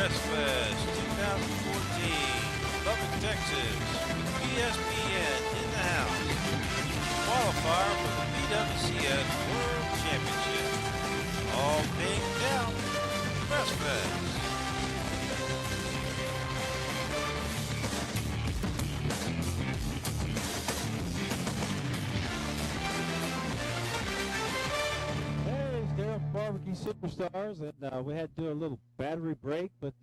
Breast Fest 2014, Lubbock, Texas, with ESPN in the house. Qualifier for the BWCS World Championship. All paying count. Breast Fest. Barbecue Superstars, and we had to do a little battery break, but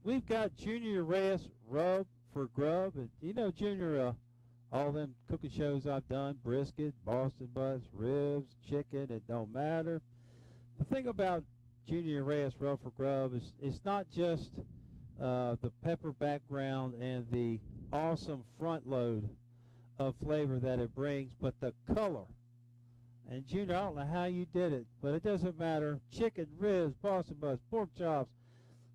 we've got Junior Urias rub for grub, and you know Junior, all them cooking shows I've done, brisket, Boston butts, ribs, chicken, it don't matter. The thing about Junior Urias rub for grub is it's not just the pepper background and the awesome front load of flavor that it brings, but the color. And Junior, I don't know how you did it, but it doesn't matter. Chicken, ribs, Boston butts, pork chops,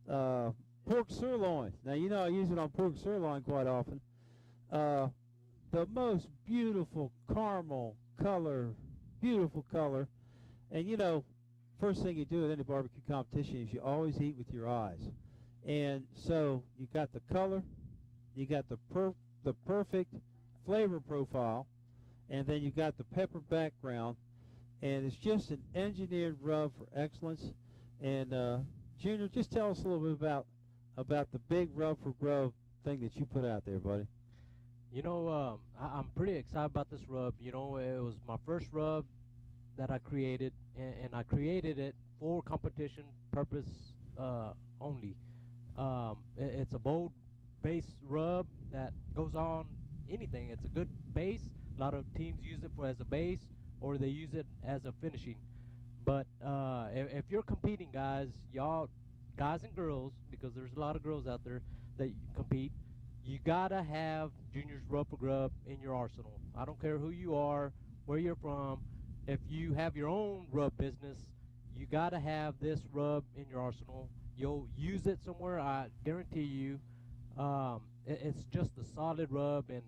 pork sirloin. Now, you know I use it on pork sirloin quite often. The most beautiful caramel color, beautiful color. And, you know, first thing you do at any barbecue competition is you always eat with your eyes. And so you got the color, you got the perfect flavor profile, and then you got the pepper background, and it's just an engineered rub for excellence. And Junior, just tell us a little bit about the big rub for grub thing that you put out there, buddy. You know, I'm pretty excited about this rub. You know, it was my first rub that I created, and I created it for competition purpose only. It's a bold base rub that goes on anything. It's a good base. A lot of teams use it as a base, or they use it as a finishing. But if you're competing, guys and girls, because there's a lot of girls out there that compete, you gotta have Junior's Rub for Grub in your arsenal. I don't care who you are, where you're from. If you have your own rub business, you gotta have this rub in your arsenal. You'll use it somewhere, I guarantee you. It's just a solid rub, and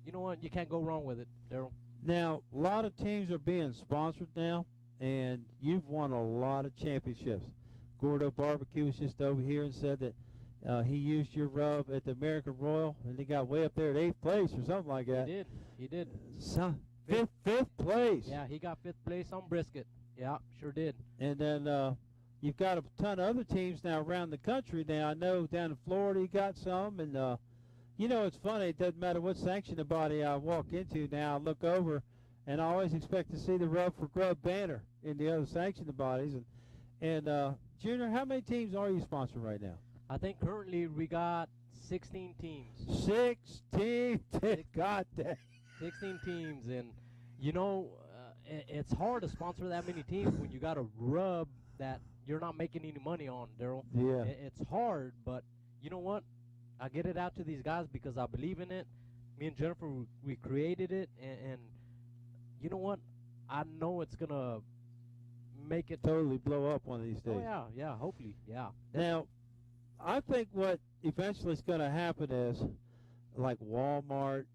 you know what? You can't go wrong with it, Daryl. Now, a lot of teams are being sponsored now, and you've won a lot of championships. Gordo Barbecue was just over here and said that he used your rub at the American Royal, and he got way up there at 8th place or something like that. He did. Fifth place. Yeah, he got 5th place on brisket. Yeah, sure did. And then you've got a ton of other teams now around the country. Now, I know down in Florida you got some, and you know, it's funny. It doesn't matter what sanctioning body I walk into now. I look over, and I always expect to see the Rub for Grub banner in the other sanctioning bodies. And Junior, how many teams are you sponsoring right now? I think currently we got 16 teams. 16? God dang. 16 teams, and you know, it's hard to sponsor that many teams when you got a rub that you're not making any money on, Daryl. Yeah. It's hard, but you know what? I get it out to these guys because I believe in it. Me and Jennifer, we created it, and you know what? I know it's going to make it totally blow up one of these days. Oh, yeah, hopefully, yeah. Now, I think what eventually is going to happen is like Walmart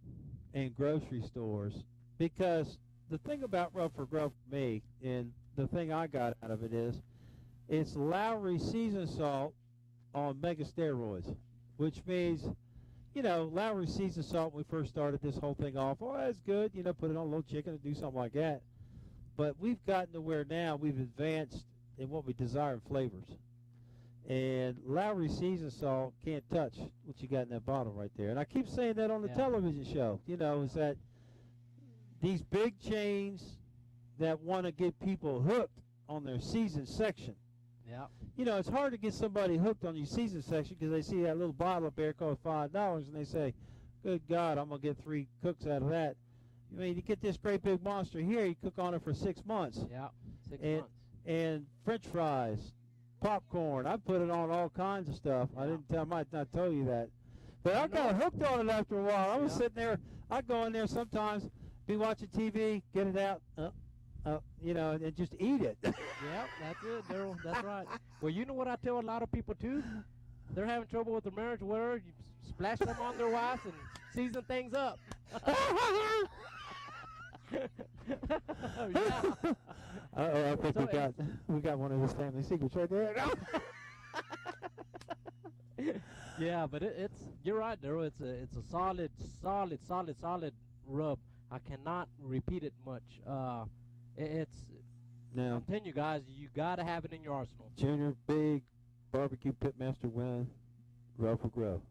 and grocery stores, because the thing about Rub for Grub for me, and the thing I got out of it is, it's Lowry seasoned salt on mega steroids. Which means, you know, Lowry seasoned salt when we first started this whole thing off, oh, that's good, you know, put it on a little chicken and do something like that. But we've gotten to where now we've advanced in what we desire in flavors. And Lowry seasoned salt can't touch what you got in that bottle right there. And I keep saying that on the television show, you know, is that these big chains that want to get people hooked on their seasoned section. Yeah. You know, it's hard to get somebody hooked on your season section because they see that little bottle up there costs $5 and they say, good God, I'm going to get 3 cooks out of that. I mean, you get this great big monster here, you cook on it for 6 months. Yeah, 6 months. And French fries, popcorn, I put it on all kinds of stuff. Yeah. I might not tell you that. But I got hooked on it after a while. I was sitting there, I'd go in there sometimes, be watching TV, get it out, you know, and just eat it. Yeah, that's it, Daryl. That's right. Well, you know what I tell a lot of people, too? They're having trouble with their marriage, whatever. You splash them on their wives and season things up. Yeah. I think we got one of his family secrets right there. Yeah, but it's you're right, Daryl. It's a solid rub. I cannot repeat it much. It's Now, I'm telling you guys, you gotta have it in your arsenal. Junior, big barbecue pitmaster win, rub for grub.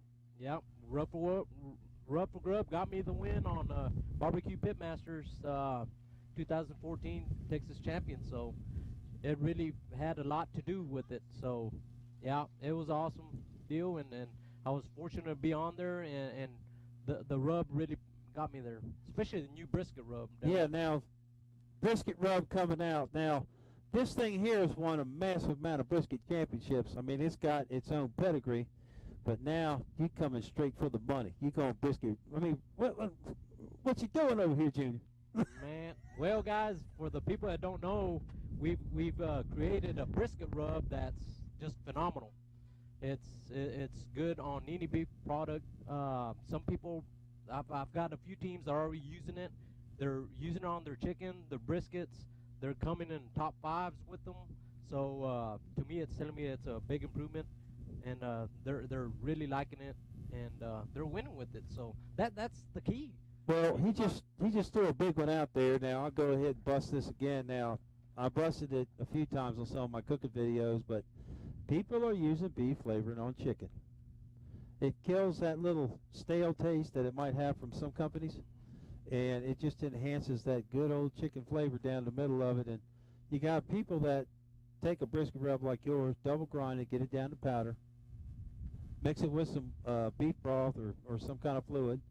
Yep, Rub for Grub got me the win on Barbecue Pitmasters 2014 Texas Champion. So it really had a lot to do with it. So yeah, it was an awesome deal, and I was fortunate to be on there, and the rub really got me there, especially the new brisket rub. Yeah, now, brisket rub coming out. Now, this thing here has won a massive amount of brisket championships. I mean, it's got its own pedigree, but now you coming straight for the money. You going brisket. I mean, what you doing over here, Junior? Man, well, guys, for the people that don't know, we've created a brisket rub that's just phenomenal. It's good on any beef product. Some people, I've got a few teams that are already using it. They're using it on their chicken, their briskets. They're coming in top fives with them. So to me, it's telling me it's a big improvement, and they're really liking it, and they're winning with it. So that's the key. Well, he just threw a big one out there. Now I'll go ahead and bust this again. Now I busted it a few times on some of my cooking videos, but people are using beef flavoring on chicken. It kills that little stale taste that it might have from some companies, and it just enhances that good old chicken flavor down the middle of it. And you got people that take a brisket rub like yours, double grind it, get it down to powder, mix it with some beef broth or some kind of fluid,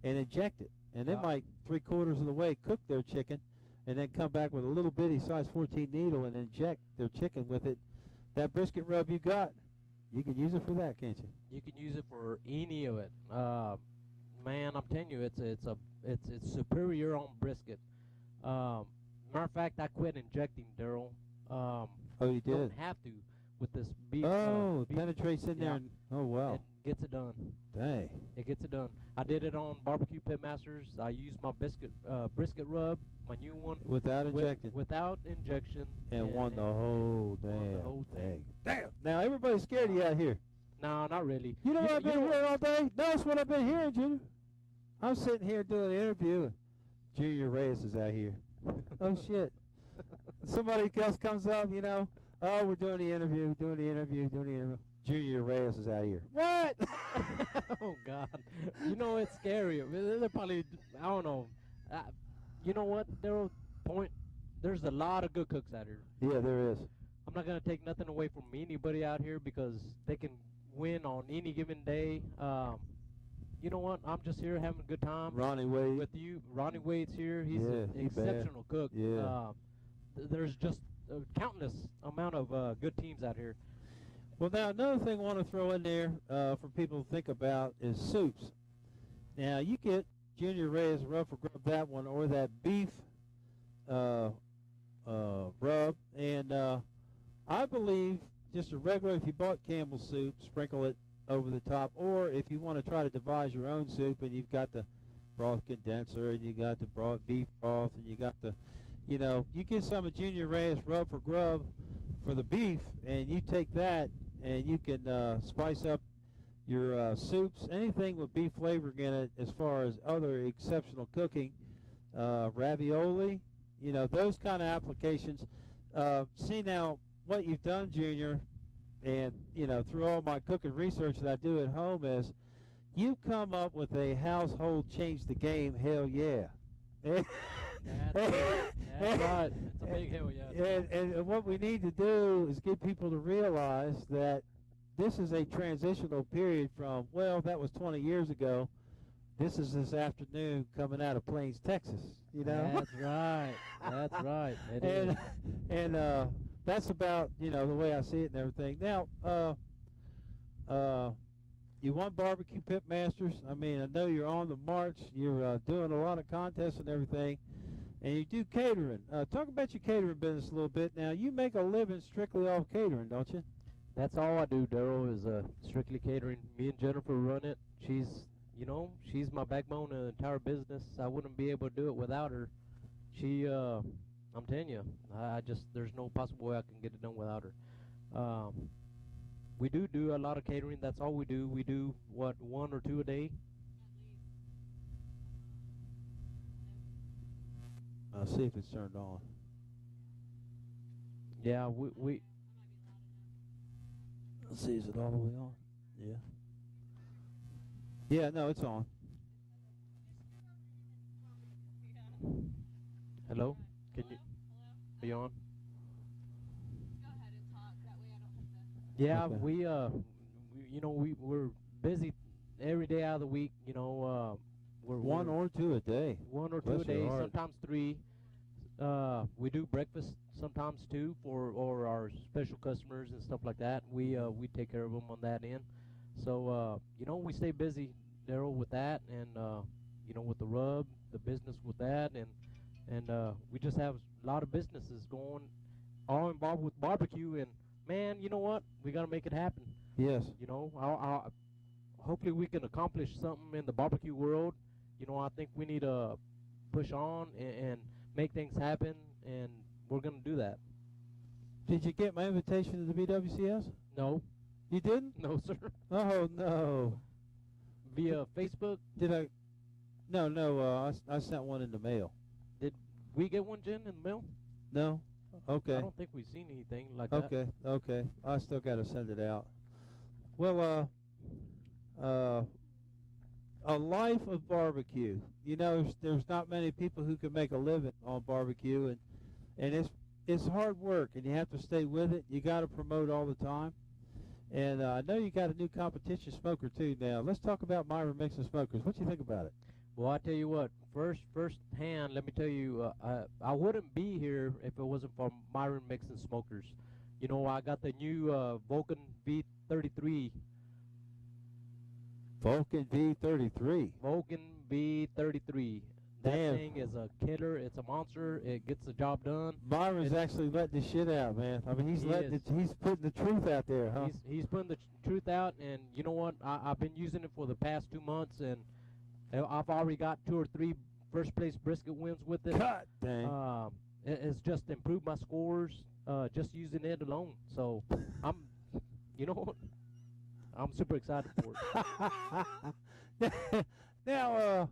and inject it. And they might 3/4 of the way cook their chicken, and then come back with a little bitty size 14 needle and inject their chicken with it. That brisket rub you got, you can use it for that, can't you? You can use it for any of it. Man, I'm telling you, it's superior on brisket. Matter of fact, I quit injecting, Daryl. Oh, you did? Don't have to with this beef. Oh, it beef, penetrates in there. And, oh, wow. It gets it done. Dang. It gets it done. I did it on Barbecue Pitmasters. I used my brisket rub, my new one. Without injecting. Without injection. And won the whole damn the whole thing. Damn. Now, everybody's scared of you out here. No, not really. You know what I've been hearing all day? Notice what I've been hearing, Junior. I'm sitting here doing an interview, and Junior Urias is out here. Oh, shit. Somebody else comes up, you know. Oh, we're doing the interview. Junior Urias is out here. What? Oh, God. You know, it's scary. They're probably, I don't know. You know what? There's a lot of good cooks out here. Yeah, there is. I'm not going to take nothing away from anybody out here because they can win on any given day. You know what? I'm just here having a good time. Ronnie Wade. With you. Ronnie Wade's here. He's an exceptional cook. Yeah. There's just a countless amount of good teams out here. Well, now, another thing I want to throw in there for people to think about is soups. Now, you get Junior Ray's Rub for Grub, that one, or that beef rub. And I believe just a regular, if you bought Campbell's soup, sprinkle it over the top. Or if you want to try to devise your own soup and you've got the broth condenser and you got the beef broth and you got the, you know, you get some of Junior Ray's Rub for Grub for the beef, and you take that and you can spice up your soups, anything with beef flavoring in it as far as other exceptional cooking, ravioli, you know, those kind of applications. See now what you've done, Junior, and, you know, through all my cooking research that I do at home is you come up with a household change the game, hell yeah. That's right. It's a big hell yeah. And what we need to do is get people to realize that this is a transitional period from, well, that was 20 years ago. This is this afternoon coming out of Plains, Texas, you know? That's right. That's right. It is. And that's about, you know, the way I see it and everything. Now, you won Barbecue Pit Masters. I mean, I know you're on the march. You're doing a lot of contests and everything. And you do catering. Talk about your catering business a little bit. Now, you make a living strictly off catering, don't you? That's all I do, Daryl, is strictly catering. Me and Jennifer run it. She's my backbone in the entire business. I wouldn't be able to do it without her. I'm telling you, there's no possible way I can get it done without her. We do a lot of catering. That's all we do. We do what, one or two a day. I'll see if it's turned on. Yeah, we Let's see, is it all the way on? Yeah. Yeah, no, it's on. Hello? Can you? Are you on? Yeah, Okay. we're busy every day out of the week. We're One or two a day. one or two Bless a your day, heart. sometimes three. We do breakfast sometimes too for or our special customers and stuff like that. We take care of them on that end. So we stay busy, Daryl, with that, and with the rub, the business with that, and we just have a lot of businesses going, all involved with barbecue. And man, you know what? We gotta make it happen. Yes. Hopefully we can accomplish something in the barbecue world. I think we need to push on and make things happen, and we're gonna do that. Did you get my invitation to the BWCS? No, You didn't? no, sir. Oh, no. Via Facebook, Did I? No, I sent one in the mail. did we get one, Jen, in the mail? No? Okay. I don't think we've seen anything like that. Okay. I still got to send it out. Well, a life of barbecue. There's not many people who can make a living on barbecue, and it's hard work, and you have to stay with it. You got to promote all the time. And I know you got a new competition smoker too now. Let's talk about Myron Mixon Smokers. What do you think about it? Well, I tell you what, first hand, let me tell you, I wouldn't be here if it wasn't for Myron Mixon Smokers. I got the new Vulcan V33. Vulcan V33. Vulcan V33. That Damn. thing is a killer. It's a monster. It gets the job done. Myron's actually letting the shit out, man. I mean, he's putting the truth out there, huh? He's putting the truth out, and you know what? I've been using it for the past 2 months, and I've already got 2 or 3 first place brisket wins with it. God dang. It's just improved my scores just using it alone. So I'm super excited for it. Now,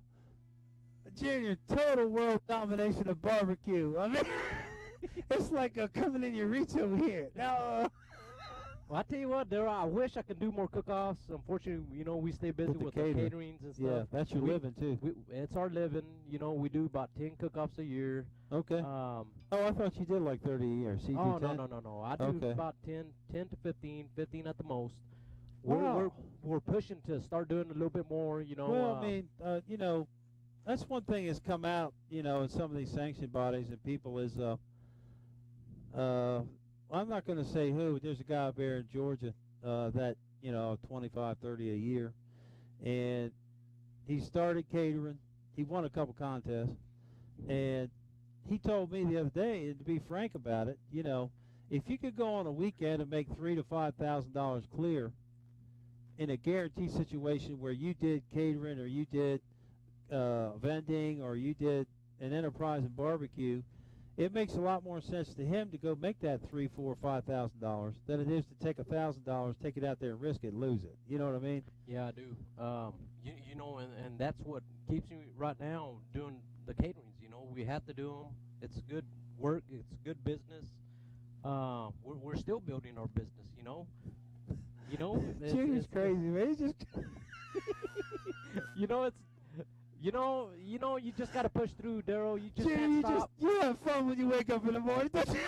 Junior, total world domination of barbecue. I mean, it's like coming in your reach over here. Now, well, I tell you what, Daryl, I wish I could do more cook-offs. Unfortunately, we stay busy With the with the catering. caterings and stuff. yeah, that's your living too. It's our living. We do about 10 cook-offs a year. Okay. Um, Oh, I thought you did like 30 a year. So you oh, do 10? no. I do Okay. about 10 to 15 at the most. Wow. We're pushing to start doing a little bit more, Well, I mean, that's one thing that's come out, in some of these sanctioned bodies and people is, I'm not going to say who, but there's a guy up there in Georgia that, 25, 30 a year. And he started catering. He won a couple contests. And he told me the other day, and to be frank about it, if you could go on a weekend and make $3,000 to $5,000 clear in a guaranteed situation where you did catering or you did vending or you did an enterprise in barbecue, it makes a lot more sense to him to go make that $3,000, $4,000, $5,000 than it is to take $1,000, take it out there and risk it, and lose it. You know what I mean? Yeah, I do. And that's what keeps me right now doing the caterings. We have to do them. It's good work. It's good business. We're still building our business. Junior's crazy, man. He's just you just gotta push through, Daryl. You just Junior, can't stop. you have fun when you wake up in the morning. Don't you?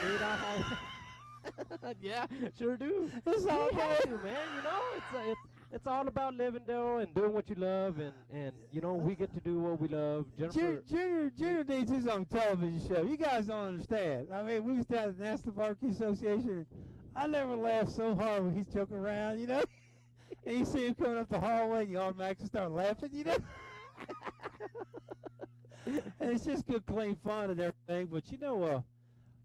Yeah, sure do. That's all You have to, man. It's all about living, Daryl, and doing what you love, and we get to do what we love. Jennifer, Junior needs his own television show. You guys don't understand. I mean, we was down at the National Barbecue Association. I never laughed so hard when he's joking around, and you see him coming up the hallway, and you automatically start laughing, And it's just good, clean fun and everything. But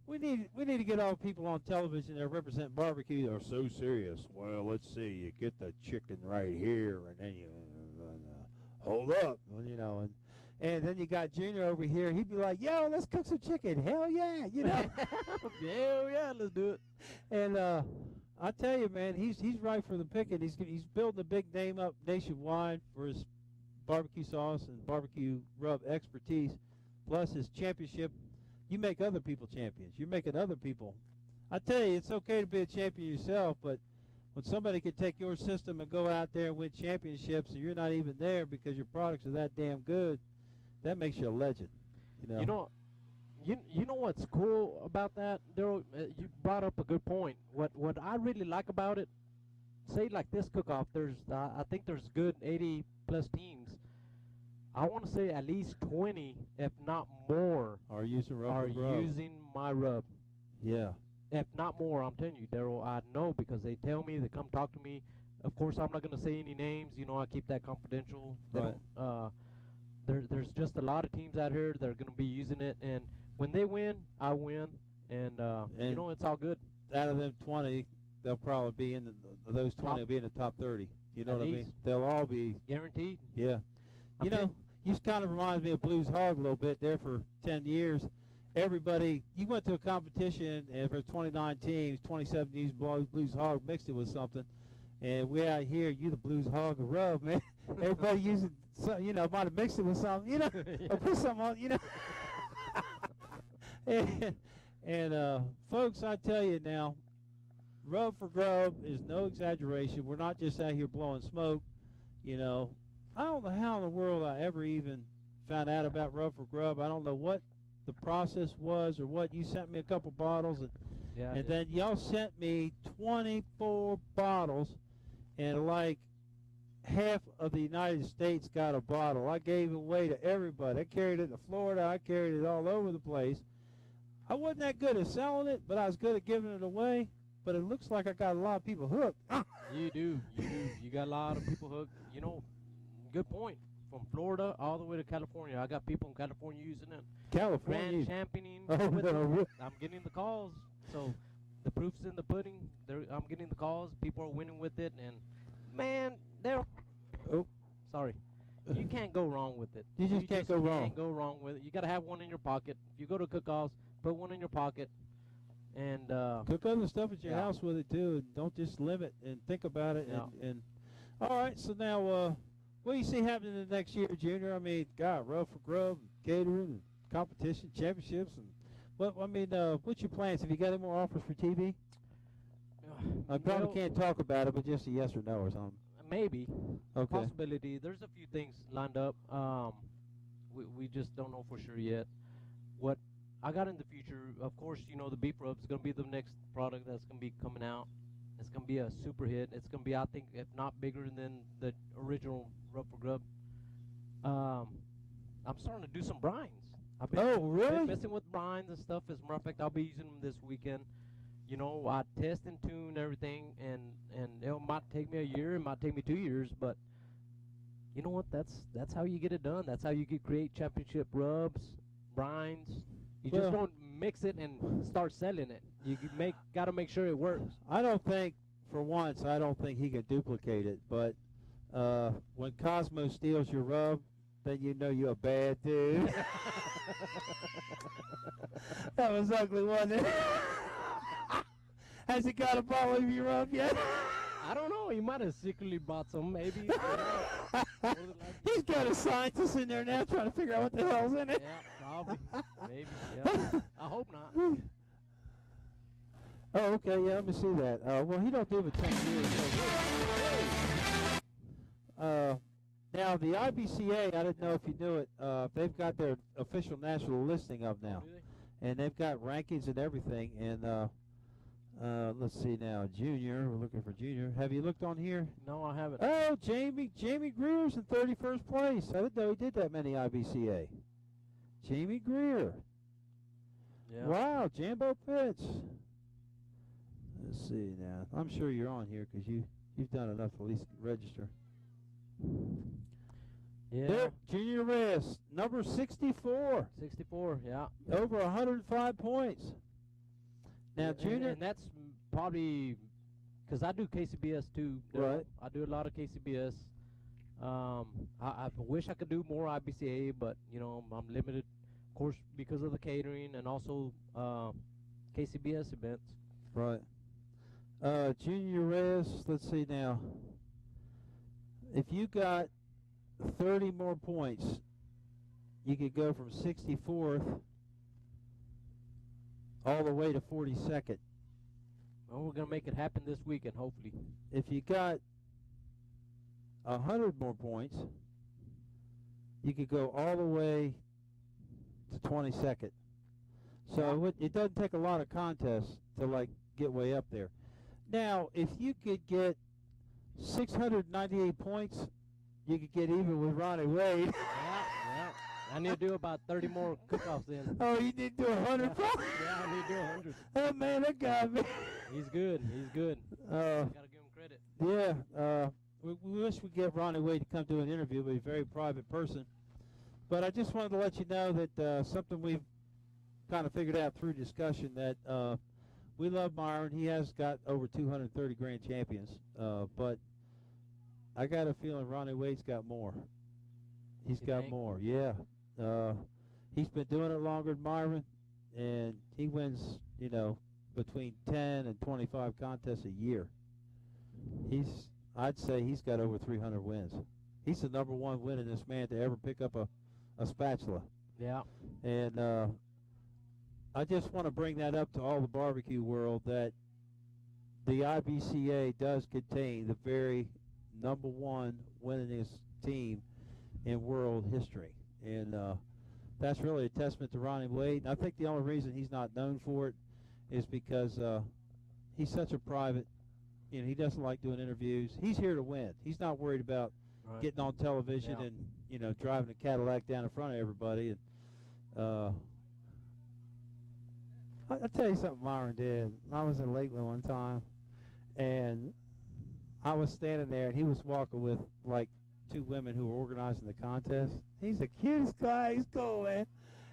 we need to get all people on television that represent barbecue that are so serious. Well, let's see. You get the chicken right here, and then you hold up, and then you got Junior over here. He'd be like, "Yo, let's cook some chicken." Hell yeah, Hell yeah, let's do it. And I tell you, man, he's right for the picking. He's building a big name up nationwide for his barbecue sauce and barbecue rub expertise, plus his championship. You make other people champions. You're making other people. I tell you, it's okay to be a champion yourself, but when somebody can take your system and go out there and win championships, and you're not even there because your products are that damn good, that makes you a legend. You know what's cool about that, Daryl? You brought up a good point. What I really like about it, say like this cook-off, there's I think there's good 80 plus teams. I want to say at least 20, if not more, Are using rub. using my rub. Yeah. If not more, I'm telling you, Daryl, I know because they tell me, they come talk to me. Of course, I'm not going to say any names. You know, I keep that confidential. Right. There's just a lot of teams out here that are going to be using it, and when they win, I win, and you know, it's all good. Out of them 20, they'll probably be in those 20 will be in the top 30. You know At what I mean? least. They'll all be. Guaranteed. Yeah. You know, you kind of reminds me of Blues Hog a little bit there for 10 years. Everybody, you went to a competition, and for 29 teams, 27 used Blues Hog, mixed it with something. And we out here, you the Blues Hog of rub, man. Everybody using, you know, might have mixed it with something, you know, or put something on, you know. and folks, I tell you now, rub for grub is no exaggeration. We're not just out here blowing smoke, you know. I don't know how in the world I ever even found out about rub for grub. I don't know what the process was or what. You sent me a couple bottles, and then y'all sent me 24 bottles, and like half of the United States got a bottle. I gave it away to everybody. I carried it to Florida. I carried it all over the place. I wasn't that good at selling it, but I was good at giving it away. But it looks like I got a lot of people hooked. You do. You got a lot of people hooked. You know, good point. From Florida all the way to California. I got people in California using it. California. Grand championing. Oh, with no. it. I'm getting the calls. So the proof's in the pudding. I'm getting the calls. People are winning with it. And, man, sorry. You can't go wrong with it. You just can't go wrong. You can't go wrong with it. You got to have one in your pocket. If you go to cook-offs, put one in your pocket. And cook other stuff at your house with it, too. And don't just limit and think about it. And all right, so now what do you see happening in the next year, Junior? I mean, God, rub for grub, catering, and competition, championships, and what's your plans? Have you got any more offers for TV? I probably can't talk about it, but just a yes or no or something. Maybe. Okay. Possibility. There's a few things lined up. We just don't know for sure yet. What I got in the future, of course, you know, the beef rub is going to be the next product that's going to be coming out. It's going to be a super hit. It's going to be, I think, if not bigger than the original Rub for Grub. I'm starting to do some brines. I've been messing with brines and stuff. As a matter of fact, I'll be using them this weekend. You know, I test and tune everything, and it might take me a year. It might take me 2 years, but you know what? That's how you get it done. That's how you create championship rubs, brines. You just don't mix it and start selling it. You gotta make sure it works. I don't think, for once, he can duplicate it. But when Cosmo steals your rub, then you know you're a bad dude. That was ugly, wasn't it? Has he got a bottle of your rub yet? I don't know. He might have secretly bought some, maybe. He's got a scientist in there now trying to figure out what the hell's in it. Yeah, probably. Maybe. Yeah. I hope not. Oh, okay. Yeah, let me see that. Well, he don't do it 10 years. Now, the IBCA, I didn't know if you knew it, they've got their official national listing up now. And they've got rankings and everything. And let's see now. Junior, we're looking for Junior. Have you looked on here? No, I haven't. Oh, Jamie Greer's in 31st place. I didn't know he did that many IBCA. Jamie Greer. Yeah. Wow, Jambo Pitts. Let's see now. I'm sure you're on here because you've done enough to at least register. Yeah. There, Junior Urias, number 64. 64, yeah. Over 105 points. Now, Junior. And that's probably because I do KCBS too. Right. I do a lot of KCBS. I wish I could do more IBCA, but you know I'm limited, of course, because of the catering and also KCBS events. Right. Junior Urias, let's see now. If you got 30 more points, you could go from 64th all the way to 42nd. Well, we're going to make it happen this weekend, hopefully. If you got 100 more points, you could go all the way to 22nd. So it doesn't take a lot of contests to, like, get way up there. Now, if you could get 698 points, you could get even with Ronnie Wade. Yeah. I need to do about 30 more cook-offs then. Oh, you need to do 100 points? Yeah, I need to do 100. Oh, man, that guy, man. He's good. Gotta give him credit. Yeah, we wish we'd get Ronnie Wade to come do an interview, but he's a very private person. But I just wanted to let you know that something we've kind of figured out through discussion, that we love Myron. He has got over 230 grand champions, but I got a feeling Ronnie Wade's got more. He's got more, yeah. He's been doing it longer than Myron, and he wins, between 10 and 25 contests a year. I'd say he's got over 300 wins. He's the number one winningest man to ever pick up a spatula. Yeah. And I just want to bring that up to all the barbecue world, that the IBCA does contain the very number one winningest team in world history. And that's really a testament to Ronnie Wade. And I think the only reason he's not known for it is because he's such a private, he doesn't like doing interviews. He's here to win. He's not worried about getting on television and, driving a Cadillac down in front of everybody. And I'll tell you something Myron did. I was in Lakeland one time, and I was standing there, and he was walking with, like, two women who were organizing the contest. He's the cutest guy. He's cool, man.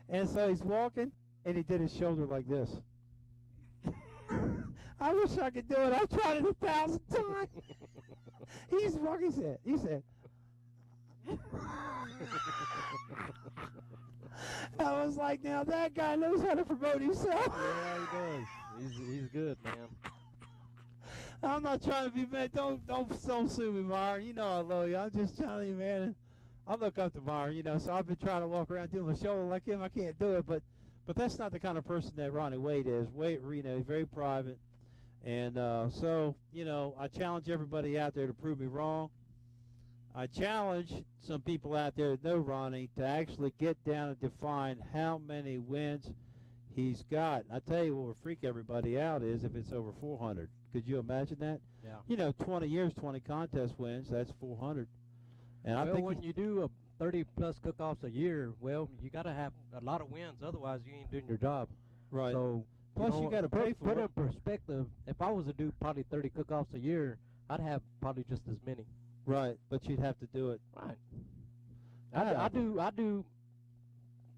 And so he's walking, and he did his shoulder like this. I wish I could do it. I've tried it 1,000 times. He's walking. He said. I was like, now that guy knows how to promote himself. Yeah, he does. He's good, man. I'm not trying to be mad. Don't sue me, Myron. I love you. I'm just telling you, man. I look up to Myron, so I've been trying to walk around doing my shoulder like him. I can't do it, but that's not the kind of person that Ronnie Wade is. Wade, he's very private. And so, I challenge everybody out there to prove me wrong. I challenge some people out there that know Ronnie to actually get down and define how many wins he's got. I tell you what will freak everybody out is if it's over 400. Could you imagine that? Yeah. 20 years, 20 contest wins, that's 400. And I think when you do a 30-plus cook-offs a year, you got to have a lot of wins. Otherwise, you ain't doing your job. Right. So, plus, you got to pay for put it. in perspective, if I was to do probably 30 cook-offs a year, I'd have probably just as many. Right, but you'd have to do it. Right.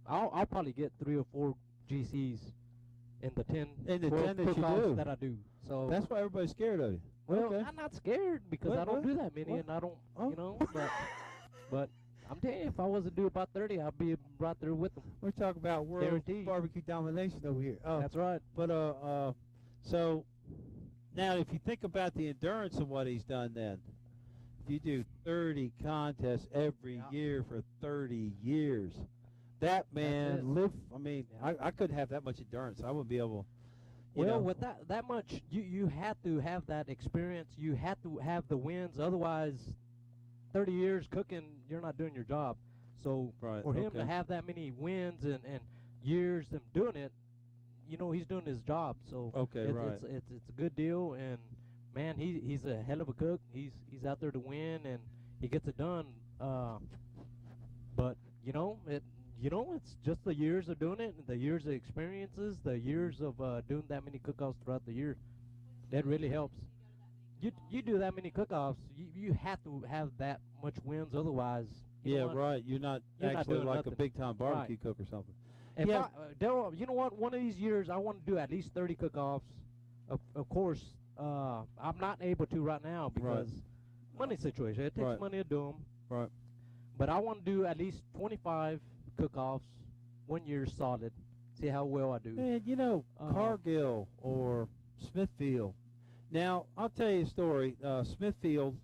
I'll probably get 3 or 4 GCs in the 10 that you do. that I do. So that's why everybody's scared of you. Well, okay. I'm not scared because I don't do that many, and I don't, but I'm telling you, if I was to do about 30, I'd be right there with them. We're talking about world Guaranteed. barbecue domination over here. That's right. But so now if you think about the endurance of what he's done, then if you do 30 contests every year for 30 years, that man lived. I mean, I couldn't have that much endurance. I wouldn't be able. With that much, you had to have that experience. You had to have the wins. Otherwise, 30 years cooking, you're not doing your job. So for him to have that many wins and years of doing it, he's doing his job. So it's a good deal. And man, he's a hell of a cook. He's out there to win, and he gets it done. But it's just the years of doing it, and the years of experiences, the years of doing that many cook-offs throughout the year. That really helps. You do that many cook-offs, you have to have that much wins. Otherwise, you're not actually like nothing. A big-time barbecue cook or something. Daryl, you know what? One of these years, I want to do at least 30 cook-offs. Of course, I'm not able to right now because money situation. It takes money to do them. Right. But I want to do at least 25 cook-offs 1 year solid. See how well I do. Man, Cargill or Smithfield, Now, I'll tell you a story. Smithfield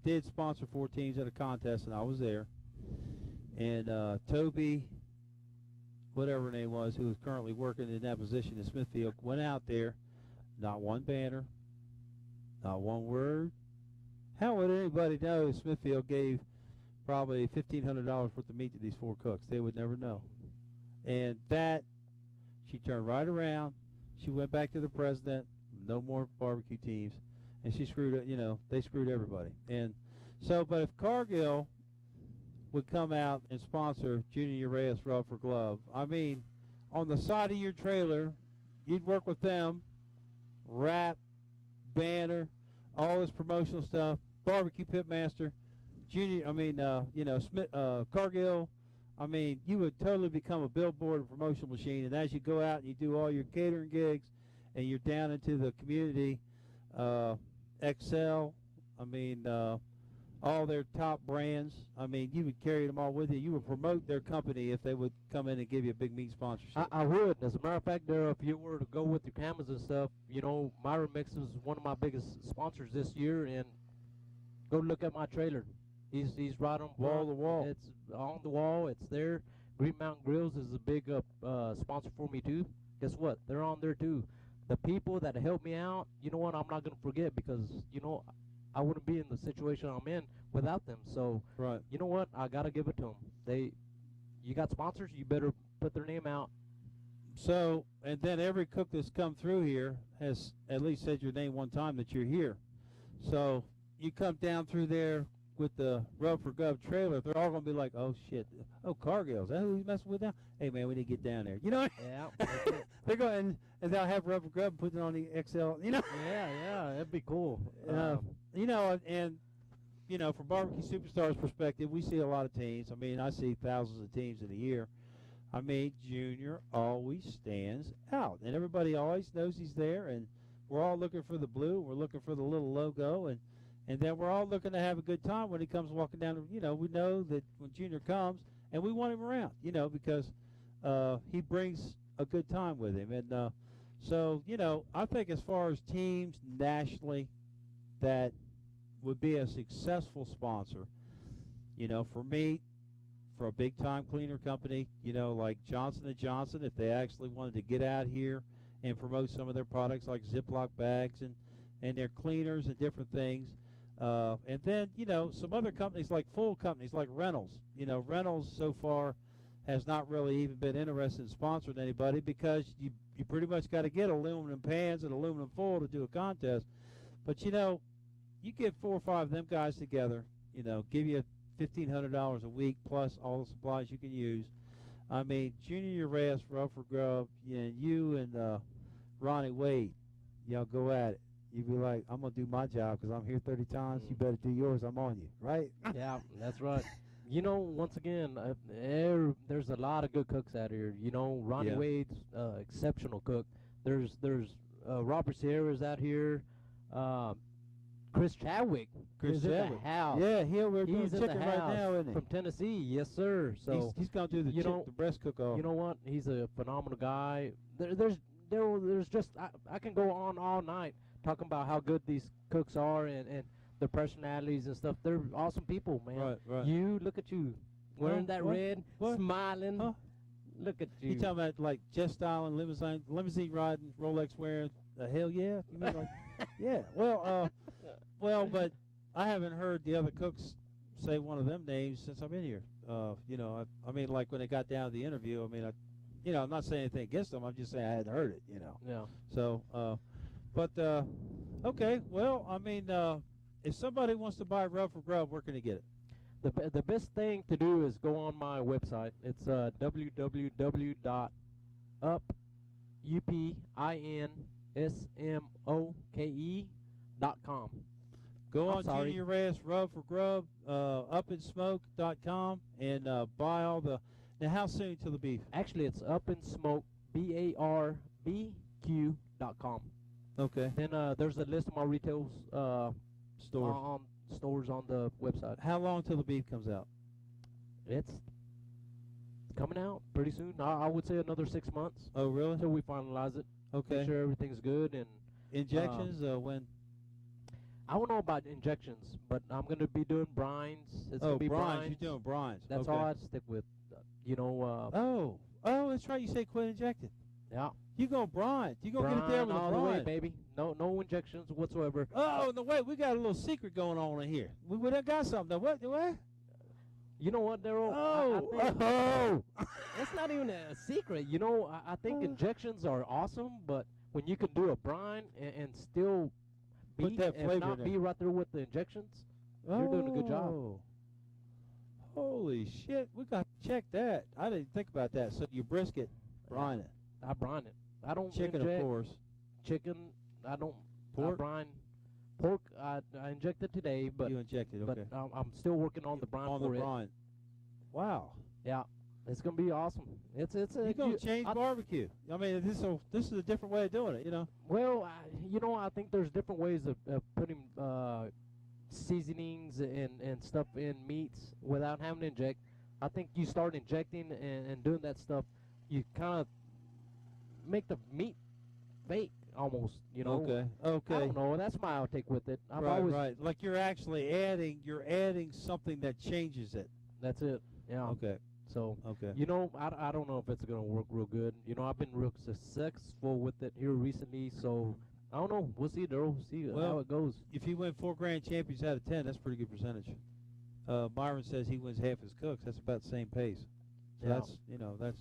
did sponsor 4 teams at a contest, and I was there. And Toby, whatever her name was, who was currently working in that position in Smithfield, went out there, not one banner, not one word. How would anybody know Smithfield gave probably $1,500 worth of meat to these 4 cooks? They would never know. And that, she turned right around. She went back to the president. No more barbecue teams, and she screwed it. They screwed everybody. And so, but if Cargill would come out and sponsor Junior Urias Rub for Glove, I mean, on the side of your trailer, you'd work with them, wrap, banner, all this promotional stuff, barbecue pitmaster, Junior. I mean, Smith, Cargill. I mean, you would totally become a billboard and promotional machine. And as you go out and you do all your catering gigs, and you're down into the community, Excel, I mean, all their top brands. I mean, you would carry them all with you. You would promote their company if they would come in and give you a big meat sponsorship. I would. As a matter of fact, there, if you were to go with your cameras and stuff, Myra Mix is one of my biggest sponsors this year, and go look at my trailer. He's right on Wall to wall. It's on the wall. It's there. Green Mountain Grills is a big sponsor for me too. Guess what? They're on there too. The people that helped me out, you know what, I'm not going to forget, because, I wouldn't be in the situation I'm in without them. So, right. You know what, I got to give it to them. You got sponsors, you better put their name out. So, and then every cook that's come through here has at least said your name one time that you're here. So, you come down through there with the Rub for Gov trailer, they're all going to be like, oh, shit. Oh, Cargill, is that who he's messing with now? Hey, man, we need to get down there. Yeah. They're going, and they'll have Rub for Gov and put it on the XL, Yeah, that'd be cool. From Barbecue Superstars perspective, we see a lot of teams. I mean, I see thousands of teams in a year. I mean, Junior always stands out, and everybody always knows he's there, and we're all looking for the blue. We're looking for the little logo, and then we're all looking to have a good time when he comes walking down. We know that when Junior comes, and we want him around, because he brings a good time with him. And so, I think as far as teams nationally that would be a successful sponsor, for me, for a big-time cleaner company, like Johnson & Johnson, if they actually wanted to get out here and promote some of their products like Ziploc bags and their cleaners and different things. And then, some other companies like full companies like Reynolds. Reynolds so far has not really even been interested in sponsoring anybody, because you pretty much got to get aluminum pans and aluminum foil to do a contest. But, you get 4 or 5 of them guys together, give you $1,500 a week plus all the supplies you can use. I mean, Junior Urias, Rub for Grub, and you and Ronnie Wade, y'all go at it. You'd be like, I'm going to do my job because I'm here 30 times. You better do yours. I'm on you, right? Yeah, that's right. Once again, there's a lot of good cooks out here. Ronnie Wade's exceptional cook. There's Robert Sierra's out here. Chris Chadwick is in the house. Yeah, we're doing he's in chicken the right house now, isn't he? from Tennessee. Yes, sir. So he's going to do the breast cook-off. You know what? He's a phenomenal guy. There's just I can go on all night talking about how good these cooks are and their personalities and stuff. They're awesome people, man. Right. You look at you wearing that red, smiling. Huh? Look at you. You talking about like jet styling, limousine riding, Rolex wearing? Hell yeah! You mean like, yeah. Well, but I haven't heard the other cooks say one of them names since I've been here. I mean, like when they got down to the interview. I mean, I'm not saying anything against them. I'm just saying I hadn't heard it. Yeah. So, okay. Well, I mean, if somebody wants to buy Rub for Grub, where can they get it? The best thing to do is go on my website. It's www.upinsmoke.com. Go on Junior Urias Rub for Grub, upinsmoke.com, and buy all the. Now, how soon till the beef? Actually, it's upinsmoke, BARBQ.com. Okay. Then there's a list of my retail stores on the website. How long till the beef comes out? It's coming out pretty soon. I would say another 6 months. Oh, really? Until we finalize it. Okay. Make sure everything's good and Injections when? I don't know about injections, but I'm gonna be doing brines. It's gonna be brines. brines. You're doing brines. That's okay. all I'd stick with. Oh, that's right. You say quit injecting. Yeah. You go brine. You gonna get it there Brine with a all the way, brine. baby. No injections whatsoever. Oh, no, wait. We got a little secret going on in here. We done got something. What? You know what, Daryl? It's not even a secret. I think injections are awesome, but when you can do a brine and still Put be, that if flavor not in be there. right there with the injections, you're doing a good job. Holy shit. We got to check that. I didn't think about that. So you brisket, brine it. I brine it. I don't Chicken, inject of course. chicken. I don't. Pork? I brine. Pork, I injected today, but You injected, okay. but I'm still working on the brine On for the it. brine. Wow. Yeah, it's gonna be awesome. It's You're going to change barbecue. I mean, this is a different way of doing it, Well, I think there's different ways of putting seasonings and stuff in meats without having to inject. I think you start injecting and doing that stuff, you kind of make the meat fake almost. Okay. I don't know. That's my outtake with it. I've always, Right. Like you're actually adding something that changes it. That's it. Yeah. Okay. So, Okay. I don't know if it's going to work real good. I've been real successful with it here recently, so I don't know. We'll see, Daryl. See how it goes. If you win 4 grand champions out of 10, that's a pretty good percentage. Myron says he wins half his cooks. That's about the same pace. So Yeah. that's.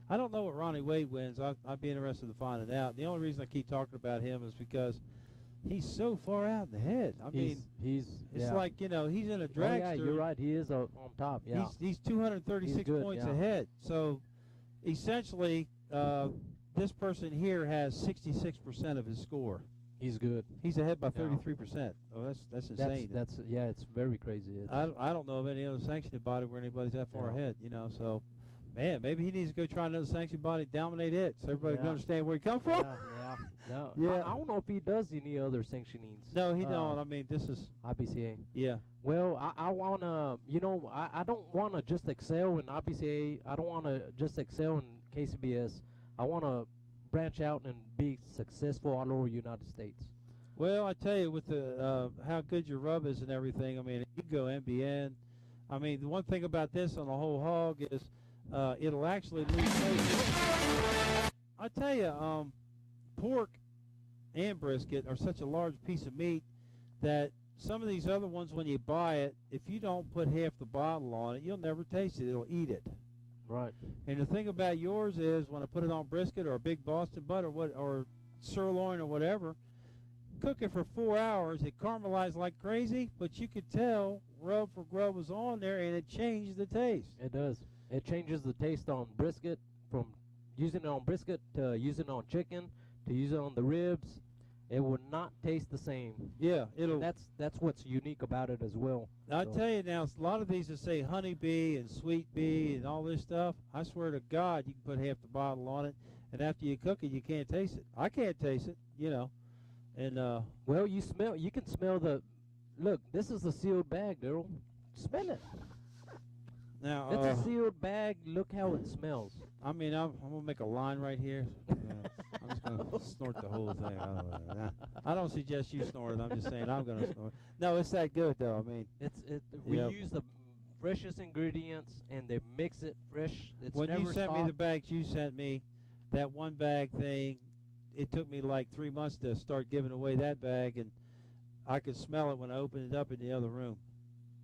I don't know what Ronnie Wade wins. I'd be interested in finding out. The only reason I keep talking about him is because he's so far out in the head. I mean, he's it's like he's in a dragster. yeah, you're right. He is on top. Yeah. He's 236 He's good, points yeah. ahead. So essentially, this person here has 66% of his score. He's good. He's ahead by Yeah. 33%. Oh, that's insane. That's it's very crazy. I don't know of any other sanctioned body where anybody's that far Yeah. ahead. So, man, maybe he needs to go try another sanctioned body, dominate it, so everybody can Yeah. understand where he come from. Yeah. No. Yeah. I don't know if he does any other sanctionings. No, he don't. I mean, this is IBCA. yeah. Well, I want to, I don't want to just excel in IBCA. I don't want to just excel in KCBS. I want to branch out and be successful all over the United States. Well, I tell you, with the how good your rub is and everything, I mean, you go NBN. I mean, the one thing about this on the whole hog is it'll actually lose taste. I tell you, pork and brisket are such a large piece of meat that some of these other ones, when you buy it, if you don't put half the bottle on it, you'll never taste it. It'll eat it. Right. And the thing about yours is when I put it on brisket or a big Boston butt or sirloin or whatever, cook it for 4 hours. It caramelized like crazy, but you could tell rub for grub was on there, and it changed the taste. It does. It changes the taste on brisket from using it on brisket to using it on chicken to using it on the ribs. It will not taste the same. Yeah, it'll. And that's what's unique about it as well. I So, tell you now, a lot of these that say honey bee and sweet bee and all this stuff, I swear to God, you can put half the bottle on it, and after you cook it, you can't taste it. I can't taste it, And well, you can smell the. Look, this is a sealed bag, Daryl. Smell it. now, It's a sealed bag. Look how it smells. I mean, I'm gonna make a line right here. I'm just gonna snort the whole thing. I don't suggest you snort it. I'm just saying I'm gonna snort. No, it's that good though. I mean, We Yep. use the freshest ingredients and they mix it fresh. It's when never you sent me soft. the bags you sent me, that one bag thing, it took me like 3 months to start giving away that bag, and I could smell it when I opened it up in the other room.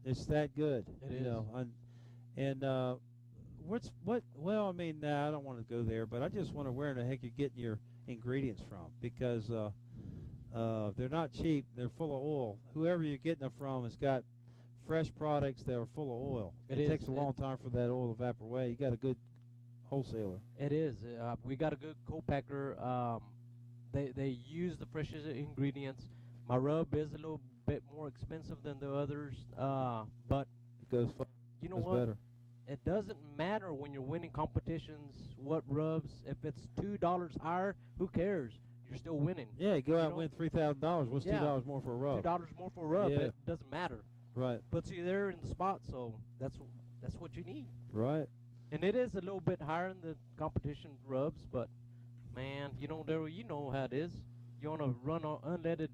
It's that good. It you is. know. Well, I mean, I don't want to go there, but I just wonder where in the heck you're getting your ingredients from, because they're not cheap. They're full of oil. Whoever you're getting them from has got fresh products that are full of oil. It It is. takes a long time for that oil to evaporate away. You got a good wholesaler. It is. We got a good co-packer. They use the freshest ingredients. My rub is a little bit more expensive than the others, but It goes far. you know It's what? better. It doesn't matter when you're winning competitions what rubs. If it's $2 higher, who cares? You're still winning. Yeah, you go out and know? win $3,000. What's Yeah. $2 more for a rub? $2 more for a rub. Yeah. It doesn't matter. Right, Puts you there in the spot, so that's what you need. right. And it is a little bit higher in the competition rubs, but man, Daryl, you know how it is. You want to run on unleaded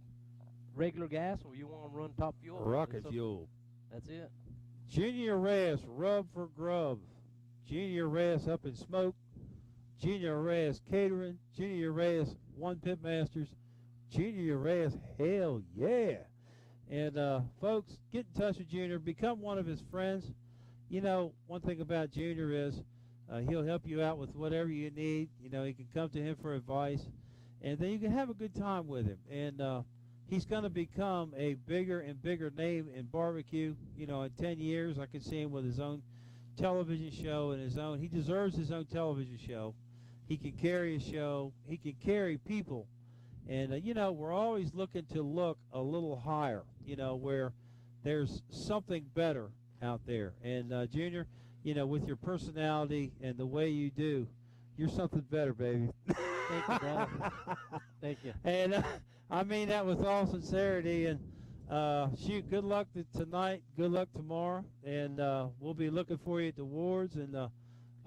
regular gas, or you want to run top fuel? Rocket fuel. That's it. Junior Urias, rub for grub. Junior Urias up in smoke. Junior Urias catering. Junior Urias one pit masters. Junior Urias, hell yeah. And folks, get in touch with Junior. Become one of his friends. You know, one thing about Junior is he'll help you out with whatever you need. You know, you can come to him for advice. And then you can have a good time with him. And he's going to become a bigger and bigger name in barbecue. You know, in 10 years, I can see him with his own television show and his own. He deserves his own television show. He can carry a show. He can carry people. And, you know, we're always looking to look a little higher, you know, where there's something better out there. And, Junior, you know, with your personality and the way you do, you're something better, baby. Thank you, brother. Thank you. And I mean that with all sincerity. And, shoot, good luck tonight. Good luck tomorrow. And we'll be looking for you at the awards. And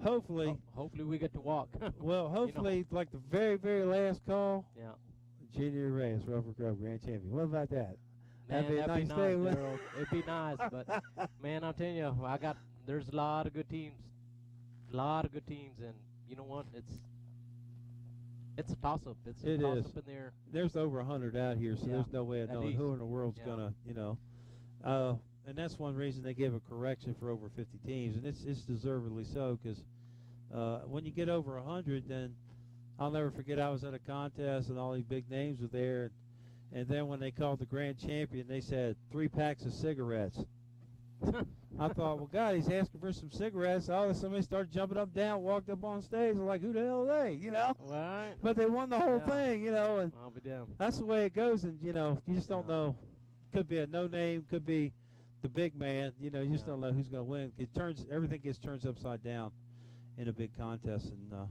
hopefully. Hopefully we get to walk. Well, hopefully, you know, like the very, very last call. Yeah. Junior Urias, Rubber Grove Grand Champion. What about that? Man, that'd be a that'd nice be day. nice, Daryl. It'd be nice, but man, I'm telling you, there's a lot of good teams, and you know what? It's a toss-up. It's a toss-up in there. There's over 100 out here, so there's no way of knowing who in the world's gonna, you know. And that's one reason they gave a correction for over 50 teams, and it's deservedly so, because when you get over 100, then I'll never forget I was at a contest and all these big names were there, and then when they called the grand champion, they said 3 packs of cigarettes. I thought, well, God, he's asking for some cigarettes. Somebody started jumping up, down, walked up on stage. I'm like, who the hell are they? You know? Right. But they won the whole thing, you know. And I'll be damned. that's the way it goes. And, you know, you just don't know. Could be a no name, could be the big man. You know, you just don't know who's going to win. Everything gets turned upside down in a big contest. And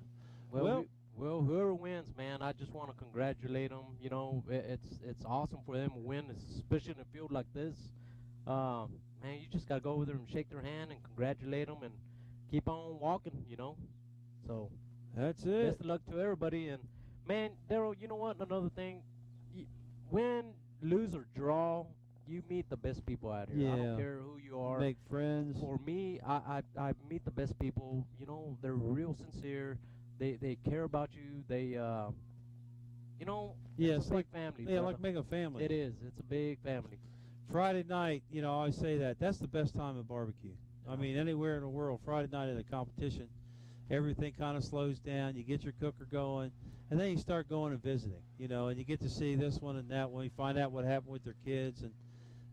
Well, whoever wins, man, I just want to congratulate them. You know, it's awesome for them to win, especially in a field like this. Man, you just got to go over there and shake their hand and congratulate them and keep on walking, you know. So that's it. Best of luck to everybody. And, man, Daryl, you know what? Another thing, win, lose, or draw, you meet the best people out here. Yeah. I don't care who you are. Make friends. For me, I meet the best people. You know, they're real sincere. They care about you. They, you know, it's a big family. Yeah, like making a family. It is. It's a big family. Friday night, you know, I always say that's the best time in barbecue. I mean, anywhere in the world, Friday night in a competition, everything kind of slows down. You get your cooker going, and then you start going and visiting, you know, and you get to see this one and that one. You find out what happened with their kids,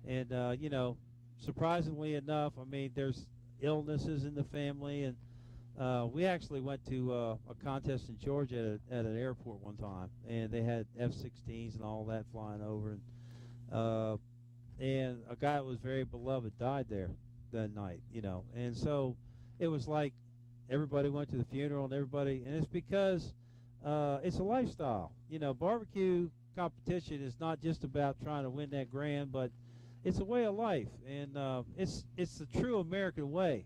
and you know, surprisingly enough, I mean, there's illnesses in the family, and we actually went to a contest in Georgia at an airport one time, and they had F-16s and all that flying over, and a guy that was very beloved died there that night, you know. And so it was like everybody went to the funeral and it's because it's a lifestyle. You know, barbecue competition is not just about trying to win that grand, but it's a way of life, and it's the true American way.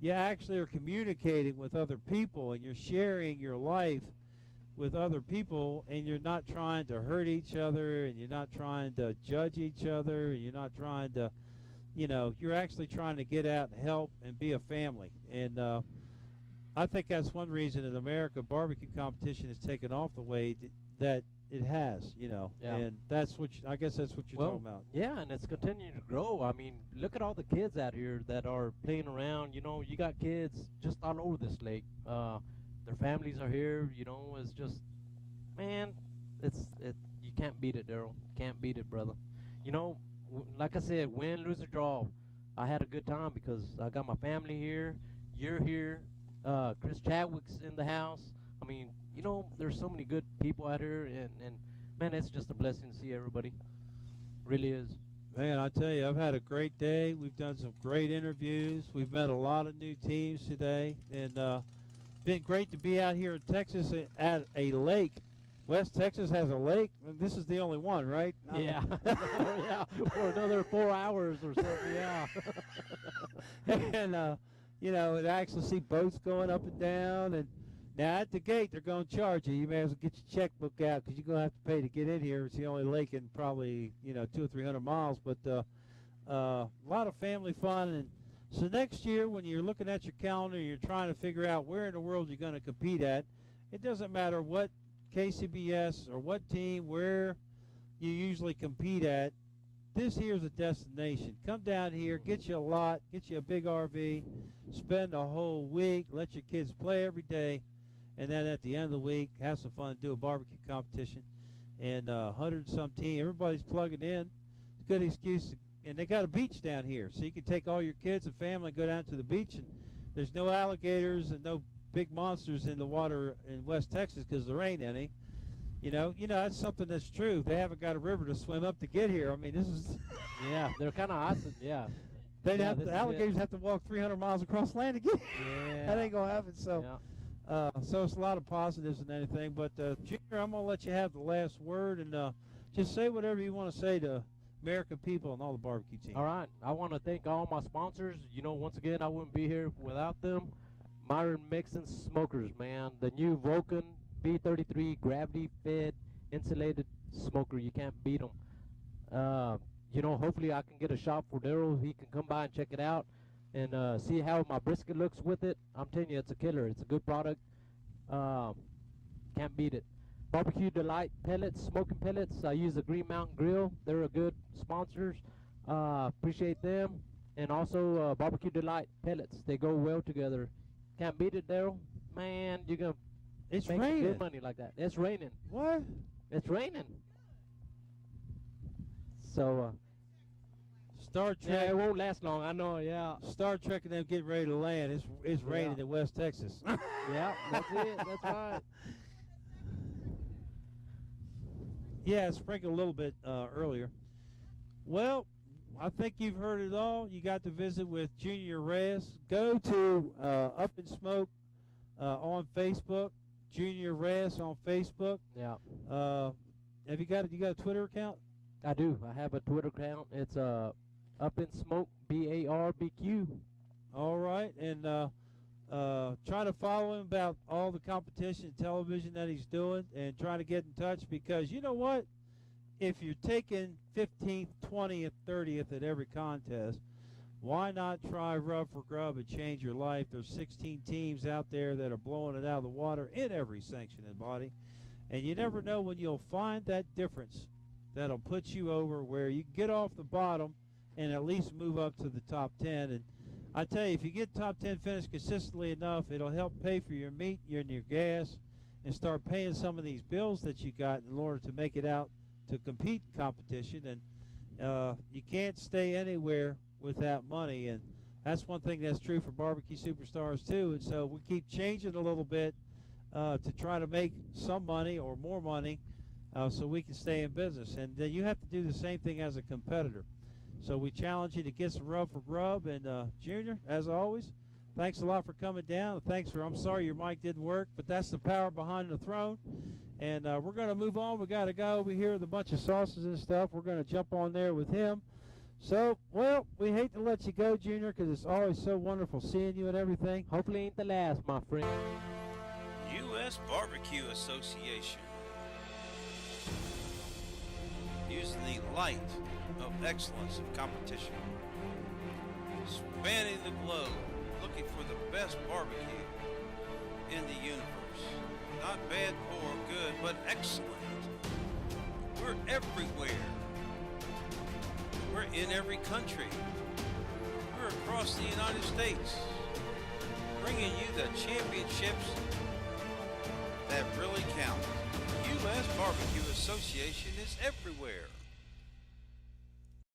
You actually are communicating with other people, and you're sharing your life with other people, and you're not trying to hurt each other, and you're not trying to judge each other, and you're not trying to, you know, you're actually trying to get out and help and be a family. And I think that's one reason in America barbecue competition has taken off the way that it has, you know. Yeah. And that's what I guess that's what you're talking about. Yeah, and it's continuing to grow. I mean, look at all the kids out here that are playing around. You know, you got kids just all over this lake. Their families are here. You know, it's just, man, you can't beat it, Daryl. Can't beat it, brother. You know, like I said, win, lose, or draw, I had a good time because I got my family here. You're here. Chris Chadwick's in the house. I mean, you know, there's so many good people out here, and man, it's just a blessing to see everybody. Really is. Man, I tell you, I've had a great day. We've done some great interviews. We've met a lot of new teams today, and been great to be out here in Texas at a lake. West Texas has a lake. This is the only one, right? Yeah. Yeah, for another 4 hours or something, yeah. And, you know, to actually see boats going up and down, and Now, at the gate, they're going to charge you. You may as well get your checkbook out because you're going to have to pay to get in here. It's the only lake in probably, 200 or 300 miles. But a lot of family fun. And so next year, when you're looking at your calendar, you're trying to figure out where in the world you're going to compete at. It doesn't matter what KCBS or what team, where you usually compete at. This here's a destination. Come down here, get you a lot, get you a big RV, spend a whole week, let your kids play every day, and then at the end of the week, have some fun, do a barbecue competition. And 100-some team, everybody's plugging in. It's a good excuse. And they got a beach down here, so you can take all your kids and family and go down to the beach. And there's no alligators and no big monsters in the water in West Texas because there ain't any. That's something that's true. They haven't got a river to swim up to get here. I mean, this is Yeah, they're kind of awesome. Yeah. the alligators have to walk 300 miles across land to get here. Yeah. That ain't gonna happen. So, Yeah. so it's a lot of positives and anything. But Junior, I'm gonna let you have the last word and just say whatever you want to say to American people and all the barbecue teams. All right. I want to thank all my sponsors. Once again, I wouldn't be here without them. Myron Mixon Smokers, man. The new Vulcan B33 gravity-fed insulated smoker. You can't beat them. Hopefully I can get a shot for Daryl. He can come by and check it out and see how my brisket looks with it. I'm telling you, it's a killer. It's a good product. Can't beat it. Barbecue Delight pellets, smoking pellets. I use the Green Mountain Grill. They're a good sponsors. Appreciate them. And also Barbecue Delight pellets. They go well together. Can't beat it, Daryl. Man, you're going to It's make raining. good money like that. It's raining. What? It's raining. So, Star yeah, Trek. it won't last long. I know, yeah. Star Trek and them getting ready to land. It's raining in West Texas. Yeah, that's it. That's right. Yeah, it sprinkled a little bit earlier. Well, I think you've heard it all. You got to visit with Junior Urias. Go to Up in Smoke on Facebook. Junior Urias on Facebook. Yeah, Have you got a Twitter account? I do. I have a Twitter account. It's Up in Smoke BARBQ. All right, and try to follow him about all the competition and television that he's doing, and try to get in touch because you know what? If you're taking 15th, 20th, 30th at every contest, why not try Rub for Grub and change your life? There's 16 teams out there that are blowing it out of the water in every sanctioning body, and you never know when you'll find that difference that'll put you over where you get off the bottom and at least move up to the top 10. And I tell you, if you get top 10 finish consistently enough, it'll help pay for your meat and your gas and start paying some of these bills that you got in order to make it out to compete in competition. And you can't stay anywhere without money. And that's one thing that's true for Barbecue Superstars too. And so we keep changing a little bit to try to make some money or more money so we can stay in business. And then you have to do the same thing as a competitor. So we challenge you to get some Rub for Grub. And Junior, as always, thanks a lot for coming down. I'm sorry your mic didn't work, but that's the power behind the throne. And we're going to move on. We got a guy over here with a bunch of sauces and stuff. We're going to jump on there with him. So, well, we hate to let you go, Junior, because it's always so wonderful seeing you and everything. Hopefully ain't the last, my friend. U.S. Barbecue Association. Using the light of excellence of competition. Spanning the globe, looking for the best barbecue in the universe. Not bad, poor, good, but excellent. We're everywhere. We're in every country. We're across the United States. Bringing you the championships that really count. U.S. Barbecue Association is everywhere.